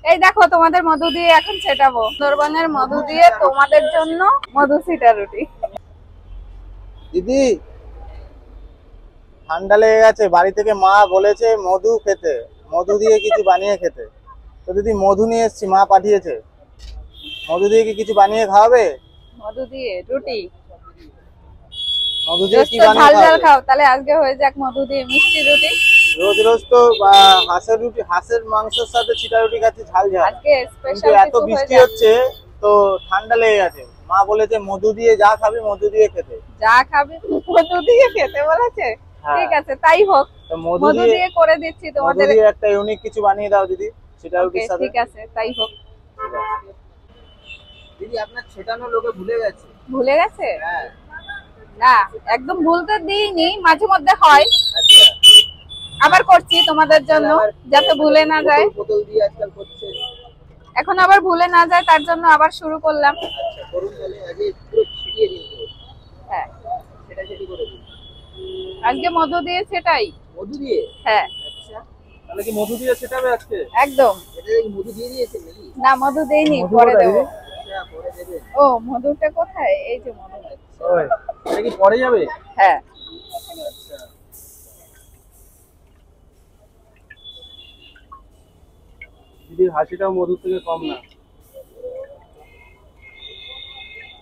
এই দেখো তোমাদের মধু দিয়ে এখন ছেটাবো। সুন্দরবনের মধু দিয়ে তোমাদের জন্য মধু ছিটা রুটি। দিদি ঠান্ডা লেগে গেছে, বাড়ি থেকে মা বলেছে মধু খেতে, মধু দিয়ে কিছু বানিয়ে খেতে। তো দিদি মধু নিয়ে এসেছি, মা পাঠিয়েছে। মধু দিয়ে কি কিছু বানিয়ে খাওয়াবে? মধু দিয়ে রুটি, মধু দিয়ে কি ঝাল বানিয়ে ঝাল খাওয়াবে? খাও, তাহলে আজকে হয়ে যাক মধু দিয়ে মিষ্টি রুটি। রোজ রোজ তো হাঁসের রুটি, হাঁসের মাংসের সাথে ছিটা রুটি খাচ্ছি ঝাল ঝাল, আজকে কিন্তু স্পেশাল এত কিছু হয়ে বৃষ্টি যাক। হচ্ছে তো ঠান্ডা লেগে গেছে। মা বলেছে মধু দিয়ে যা খাবি মধু দিয়ে খেতে। যা খাবে মধু দিয়ে খেতে বলেছে। হ্যাঁ। ঠিক আছে, তাই হোক, তো মধু দিয়ে করে দিচ্ছি মধু তোমাদের। দিয়ে একটা ইউনিক কিছু বানিয়ে দাও দিদি ছিটা ওকে, রুটির সাথে। ঠিক আছে, তাই হোক। দিদি আপনার ছেটানো লোকে ভুলে গেছে। ভুলে গেছে? হ্যাঁ। না, একদম ভুলতে দিইনি, মাঝে মধ্যে হয়। আচ্ছা। আবার করছি তোমাদের জন্য, যাতে ভুলে না যায়। বোতল দিয়ে আজকাল করছে। এখন আবার ভুলে না যায়, তার জন্য আবার শুরু করলাম। আচ্ছা করুন, তাহলে আগে পুরো ছিটিয়ে দিন তো। হ্যাঁ, সেটা সেটি করে দিন। আজকে মধু দিয়ে সেটাই। মধু দিয়ে? হ্যাঁ। আচ্ছা, তাহলে কি মধু দিয়ে সেটাবে আজকে? একদম। এটা কি মধু দিয়ে দিয়েছেন নাকি? না, মধু দেইনি, মধু পরে কোথায় দেবো। দিদি? আচ্ছা পরে দেবেন। ও, মধুটা কোথায়? এই যে মধু। ওই এটা কি পরে যাবে? হ্যাঁ। আচ্ছা। দিদির হাসিটাও মধু থেকে কম না।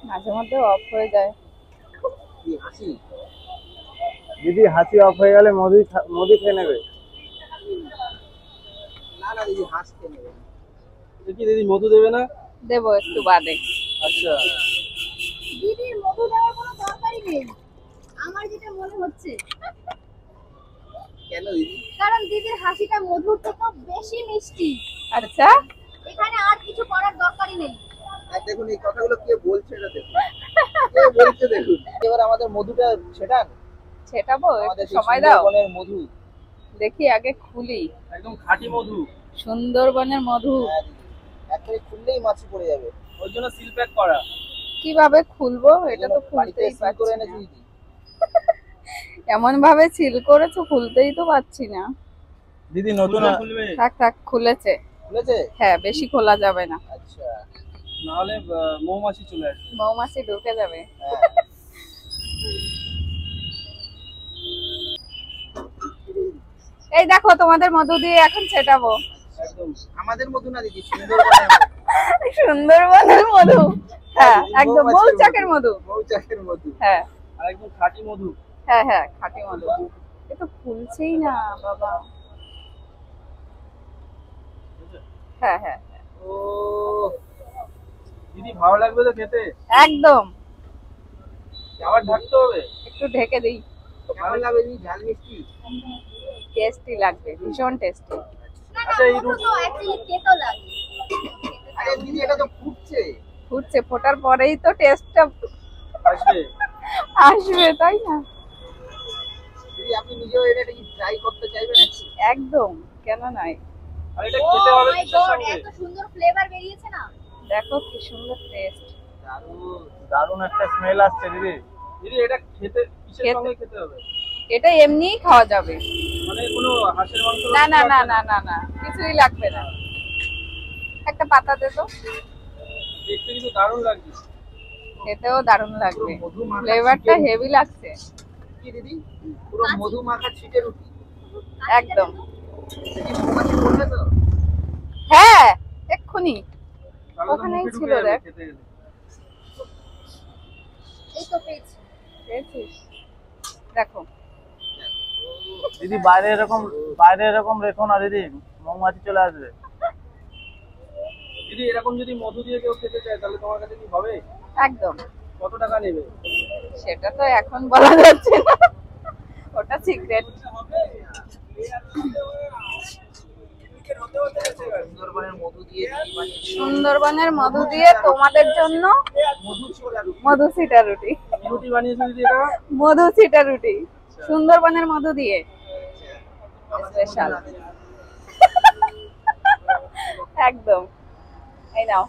মাঝে মধ্যে অফ হয়ে যায়। কি হাসি? দিদি হাসি অফ হয়ে গেলে মধু খেয়ে নেবে। না না দিদি হাঁস খেয়ে নেবে। দেখি দিদি মধু দেবে না? দেবো একটু বাদে। আচ্ছা। দিদির মধু দেওয়ার কোনো দরকারই নেই, আমার যেটা মনে হচ্ছে। কেন দিদি? কারণ দিদির হাসিটা মধুর থেকেও বেশি মিষ্টি। আচ্ছা, এখানে আর কিছু করার দরকারই নেই। আর দেখুন এই কথাগুলো কে বলছে, এটা দেখুন কে বলছে দেখুন। এবার আমাদের মধুটা ছেটান। ছেটাবো, আমাদের একটু সময় দাও। সুন্দরবনের মধু, দেখি আগে খুলি। একদম খাঁটি মধু। সুন্দরবনের মধু একবারে খুললেই মাছি পড়ে যাবে, ওর জন্য সিল প্যাক করা। কিভাবে খুলবো? এটা তো বাড়িতে খুলতেই সিল পারছি করে না। এনেছি দিদি। এমন ভাবে সিল করেছো, খুলতেই তো পারছি না। দিদি নতুন খুলবে? থাক থাক, খুলেছে। খুলেছে? হ্যাঁ, বেশি খোলা যাবে না, আচ্ছা, না হলে মৌমাছি চলে আসবে। মৌমাছি ঢুকে যাবে। হ্যাঁ। এই দেখো তোমাদের মধু দিয়ে এখন ছেটাবো। একদম আমাদের মধু না দিদি, সুন্দরবনের সুন্দরবনের মধু। হ্যাঁ, একদম মৌচাকের মধু। মৌচাকের মধু। হ্যাঁ আর একদম খাঁটি মধু। হ্যাঁ হ্যাঁ, খাঁটি মধু। এ তো ফুলছেই না বাবা। হ্যাঁ হ্যাঁ, ও দিদি ভালো লাগবে তো খেতে? একদম। আবার ঢাকতে হবে? একটু ঢেকে দিই। কেমন লাগবে দিদি, ঝাল মিষ্টি? টেস্টি লাগবে, ভীষণ টেস্টি। আচ্ছা এই মধু তো অ্যাকচুয়ালি তেতো লাগে। আরে দিদি এটা তো ফুটছে। ফুটছে, ফোটার পরেই তো টেস্টটা আসবে। আসবে, তাই না? দিদি আপনি নিজেও এটা কি ট্রাই করতে চাইবেন? একদম, কেন নয়। আর এটা ও খেতে হবে মাই কিসের গড, সঙ্গে? এত সুন্দর ফ্লেভার বেরিয়েছে না। দেখো কি সুন্দর টেস্ট। দারুণ দারুণ একটা স্মেল আসছে দিদি। দিদি এটা খেতে কিসের সঙ্গে খেতে হবে? এটা এমনিই খাওয়া যাবে, মানে কোনো হাঁসের মাংস? না না না না না না, কিছুই লাগবে না। একটা পাতা দে তো। দেখতে কিন্তু দারুণ লাগছে। খেতেও দারুণ লাগবে, মধু মাখা ফ্লেভারটা chicken। হেভি লাগছে। কি দিদি পুরো মধু মাখা ছিটে রুটি? একদম। দেখি মৌমাছি পড়বে তো? হ্যাঁ, এক্ষুনি তাহলে তো ওখানেই মুখে ছিল, ঢুকে যাবে দেখ। খেতে গেলে। এই তো পেয়েছি। পেয়েছিস? দেখো। দিদি বাইরে এরকম রেখো না দিদি, মৌমাছি চলে আসবে। দিদি এরকম যদি মধু দিয়ে কেউ খেতে চায় তাহলে তোমার কাছে কি হবে? একদম। কত টাকা নেবে? সেটা তো এখন বলা যাচ্ছে না, ওটা সিক্রেট। সুন্দরবনের মধু দিয়ে সুন্দরবনের মধু দিয়ে তোমাদের জন্য মধু ছোলা রুটি। মধু ছিটা রুটি। রুটি বানিয়েছে দিদি এটা? মধু ছিটা রুটি সুন্দরবনের মধু দিয়ে স্পেশাল। একদম। এই নাও।